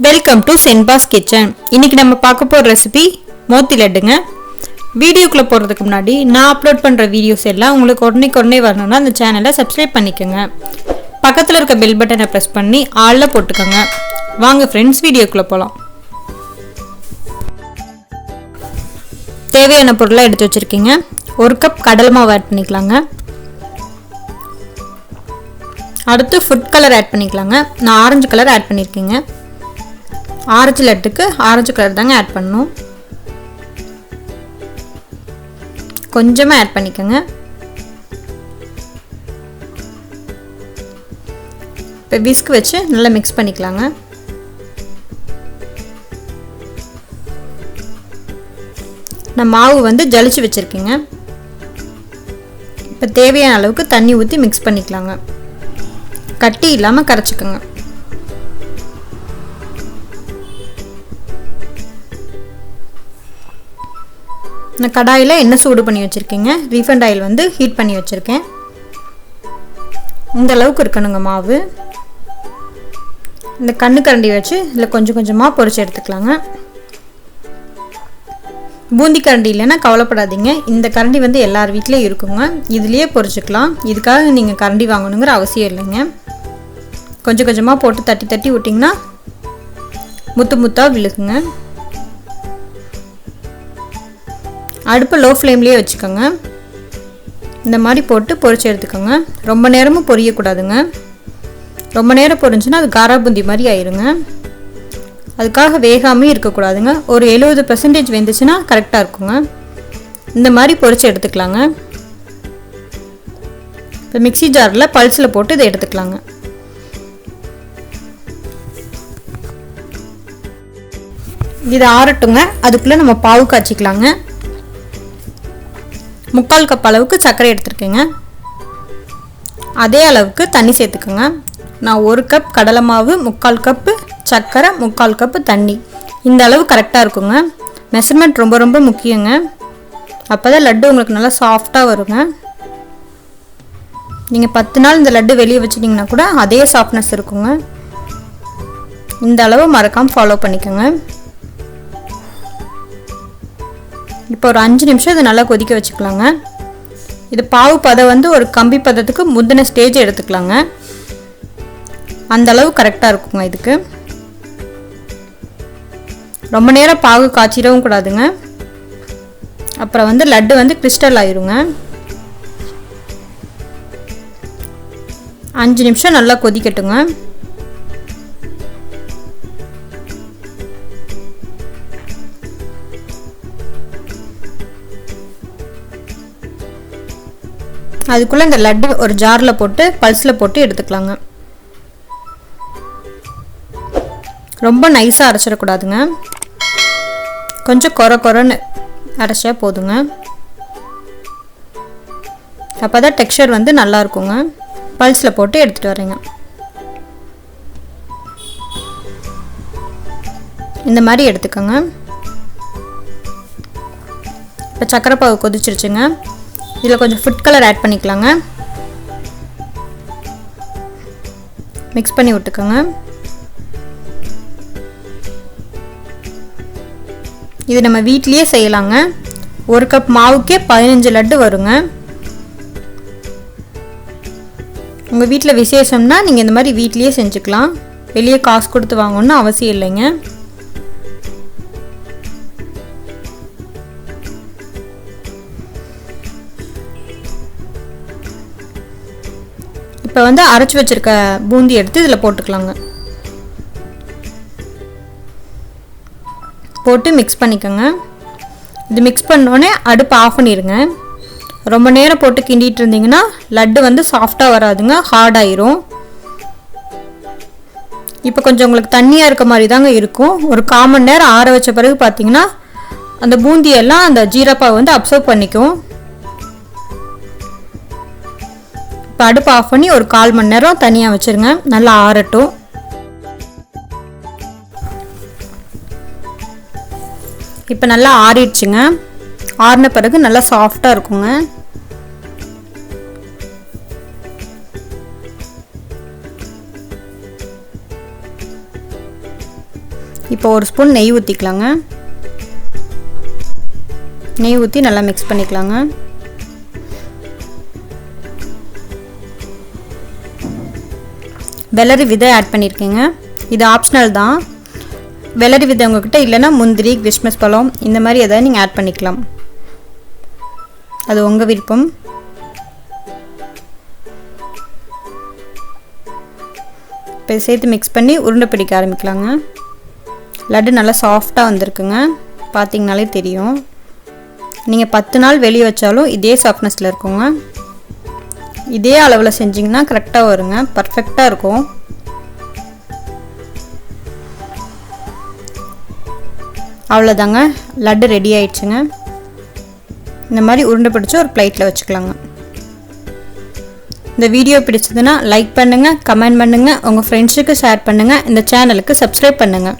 Welcome to சென்பாஸ் kitchen. இன்னைக்கு நம்ம பார்க்க போகிற ரெசிபி மோத்தி லட்டுங்க. வீடியோக்குள்ளே போகிறதுக்கு முன்னாடி நான் அப்லோட் பண்ணுற வீடியோஸ் எல்லாம் உங்களுக்கு உடனே வரணும்னா அந்த சேனலை சப்ஸ்கிரைப் பண்ணிக்கோங்க. பக்கத்தில் இருக்க பெல் பட்டனை ப்ரெஸ் பண்ணி ஆளில் போட்டுக்கோங்க. வாங்க ஃப்ரெண்ட்ஸ், வீடியோக்குள்ளே போகலாம். தேவையான பொருளை எடுத்து வச்சுருக்கீங்க. 1 கப் கடலை மாவு ஆட் பண்ணிக்கலாங்க. அடுத்து ஃபுட் கலர் ஆட் பண்ணிக்கலாங்க. நான் ஆரஞ்சு கலர் ஆட் பண்ணியிருக்கேங்க. ஆரஞ்சு லட்டுக்கு ஆரஞ்சு கலர் தாங்க ஆட் பண்ணணும். கொஞ்சமாக ஆட் பண்ணிக்கோங்க. இப்போ விஸ்க் வச்சு நல்லா மிக்ஸ் பண்ணிக்கலாங்க. நான் மாவு வந்து ஜலிச்சு வச்சுருக்கேங்க. இப்போ தேவையான அளவுக்கு தண்ணி ஊற்றி மிக்ஸ் பண்ணிக்கலாங்க. கட்டி இல்லாமல் கரைச்சிக்கோங்க. நான் கடாயில் எண்ணெய் சூடு பண்ணி வச்சுருக்கேங்க. ரீஃபைண்ட் ஆயில் வந்து ஹீட் பண்ணி வச்சுருக்கேன். இந்த அளவுக்கு இருக்கணுங்க மாவு. இந்த கண்ணு கரண்டி வச்சு இதில் கொஞ்சம் கொஞ்சமாக பொரிச்சு எடுத்துக்கலாங்க. பூந்தி கரண்டி இல்லைன்னா கவலைப்படாதீங்க, இந்த கரண்டி வந்து எல்லார் வீட்லேயும் இருக்குங்க. இதுலேயே பொரிச்சுக்கலாம். இதுக்காக நீங்கள் கரண்டி வாங்கணுங்கிற அவசியம் இல்லைங்க. கொஞ்சம் கொஞ்சமாக போட்டு தட்டி தட்டி விட்டிங்கன்னா முத்து முத்தாக விழுகுங்க. அடுப்பு லோ ஃப்ளேம்லேயே வச்சுக்கோங்க. இந்த மாதிரி போட்டு பொரிச்சு எடுத்துக்கோங்க. ரொம்ப நேரமும் பொரியக்கூடாதுங்க. ரொம்ப நேரம் பொரிஞ்சுன்னா அது காரா பூந்தி மாதிரி ஆயிருங்க. அதுக்காக வேகாமே இருக்கக்கூடாதுங்க. ஒரு 70% வெந்துச்சுன்னா கரெக்டாக இருக்குங்க. இந்த மாதிரி பொரிச்சு எடுத்துக்கலாங்க. இப்போ மிக்ஸி ஜாரில் பல்ஸில் போட்டு இதை எடுத்துக்கலாங்க. இது ஆறட்டுங்க. அதுக்குள்ளே நம்ம பாவு காய்ச்சிக்கலாங்க. 3/4 கப் அளவுக்கு சர்க்கரை எடுத்துருக்கேங்க. அதே அளவுக்கு தண்ணி சேர்த்துக்கோங்க. நான் 1 கப் கடலை மாவு, 3/4 கப்பு சர்க்கரை, 3/4 கப்பு தண்ணி. இந்த அளவு கரெக்டாக இருக்குங்க. மெஷர்மெண்ட் ரொம்ப ரொம்ப முக்கியங்க. அப்போ தான் லட்டு உங்களுக்கு நல்லா சாஃப்டாக வருங்க. நீங்கள் 10 நாள் இந்த லட்டு வெளியே வச்சுட்டிங்கன்னா கூட அதே சாஃப்ட்னஸ் இருக்குங்க. இந்த அளவு மறக்காமல் ஃபாலோ பண்ணிக்கோங்க. இப்போ ஒரு 5 நிமிஷம் இதை நல்லா கொதிக்க வச்சுக்கலாங்க. இது பாவு பதம் வந்து ஒரு கம்பி பதத்துக்கு முந்தின ஸ்டேஜ் எடுத்துக்கலாங்க. அந்த அளவு கரெக்டாக இருக்குங்க. இதுக்கு ரொம்ப நேரம் பாகு காய்ச்சிடவும் கூடாதுங்க. அப்புறம் வந்து லட்டு வந்து கிறிஸ்டல் ஆயிருங்க. 5 நிமிஷம் நல்லா கொதிக்கட்டுங்க. அதுக்குள்ளே இந்த லட்டு ஒரு ஜாரில் போட்டு பல்ஸில் போட்டு எடுத்துக்கலாங்க. ரொம்ப நைஸாக அரைச்சிடக்கூடாதுங்க. கொஞ்சம் கொரன்னு அரைச்சா போதுங்க. அப்போ தான் டெக்ஸ்சர் வந்து நல்லா இருக்குங்க. பல்ஸில் போட்டு எடுத்துகிட்டு வரேங்க. இந்த மாதிரி எடுத்துக்கோங்க. இப்போ சக்கரை பாவு கொதிச்சிருச்சுங்க. இதில் கொஞ்சம் ஃபுட் கலர் ஆட் பண்ணிக்கலாங்க. மிக்ஸ் பண்ணி விட்டுக்கோங்க. இது நம்ம வீட்லேயே செய்யலாங்க. 1 கப் மாவுக்கே 15 லட்டு வருங்க. உங்கள் வீட்டில் விசேஷம்னா நீங்கள் இந்த மாதிரி வீட்லேயே செஞ்சுக்கலாம். வெளியே காசு கொடுத்து வாங்கணும்னு அவசியம் இல்லைங்க. இப்போ வந்து அரைச்சி வச்சுருக்க பூந்தி எடுத்து இதில் போட்டுக்கலாங்க. போட்டு மிக்ஸ் பண்ணிக்கோங்க. இது மிக்ஸ் பண்ணோடனே அடுப்பு ஆஃப் பண்ணிடுங்க. ரொம்ப நேரம் போட்டு கிண்டிகிட்டு இருந்தீங்கன்னா லட்டு வந்து சாஃப்டாக வராதுங்க, ஹார்டாயிரும். இப்போ கொஞ்சம் உங்களுக்கு தண்ணியாக இருக்க மாதிரி தாங்க இருக்கும். ஒரு 1/4 மணி நேரம் ஆற வச்ச பிறகு பார்த்தீங்கன்னா அந்த பூந்தியெல்லாம் அந்த ஜீரப்பாவை வந்து அப்சர்வ் பண்ணிக்கும். இப்போ அடுப்பு ஆஃப் பண்ணி ஒரு 1/4 மணி நேரம் தனியாக வச்சுருங்க. நல்லா ஆறட்டும். இப்போ நல்லா ஆறிடுச்சுங்க. ஆறின பிறகு நல்லா சாஃப்டாக இருக்குங்க. இப்போ ஒரு ஸ்பூன் நெய் ஊற்றிக்கலாங்க. நெய் ஊற்றி நல்லா மிக்ஸ் பண்ணிக்கலாங்க. வெள்ளரி விதை ஆட் பண்ணியிருக்கேங்க. இது ஆப்ஷனல் தான். வெள்ளரி விதை உங்கள்கிட்ட இல்லைன்னா முந்திரி, கிறிஸ்மஸ் பழம் இந்த மாதிரி எதாவது நீங்கள் ஆட் பண்ணிக்கலாம். அது உங்கள் விருப்பம். இப்போ சேர்த்து மிக்ஸ் பண்ணி உருண்டை பிடிக்க ஆரம்பிக்கலாங்க. லட்டு நல்லா சாஃப்டாக வந்திருக்குங்க. பார்த்தீங்கனாலே தெரியும். நீங்கள் 10 நாள் வெளியே வச்சாலும் இதே சாஃப்ட்னஸில் இருக்குங்க. இதே அளவில் செஞ்சிங்கன்னா கரெக்டாக வருங்க. பர்ஃபெக்டாக இருக்கும். அவ்வளோதாங்க, லட்டு ரெடி ஆயிடுச்சுங்க. இந்த மாதிரி உருண்டை பிடிச்சி ஒரு பிளேட்டில் வச்சுக்கலாங்க. இந்த வீடியோ பிடிச்சதுன்னா லைக் பண்ணுங்கள், கமெண்ட் பண்ணுங்கள், உங்கள் ஃப்ரெண்ட்ஸுக்கு ஷேர் பண்ணுங்கள், இந்த சேனலுக்கு சப்ஸ்கிரைப் பண்ணுங்கள்.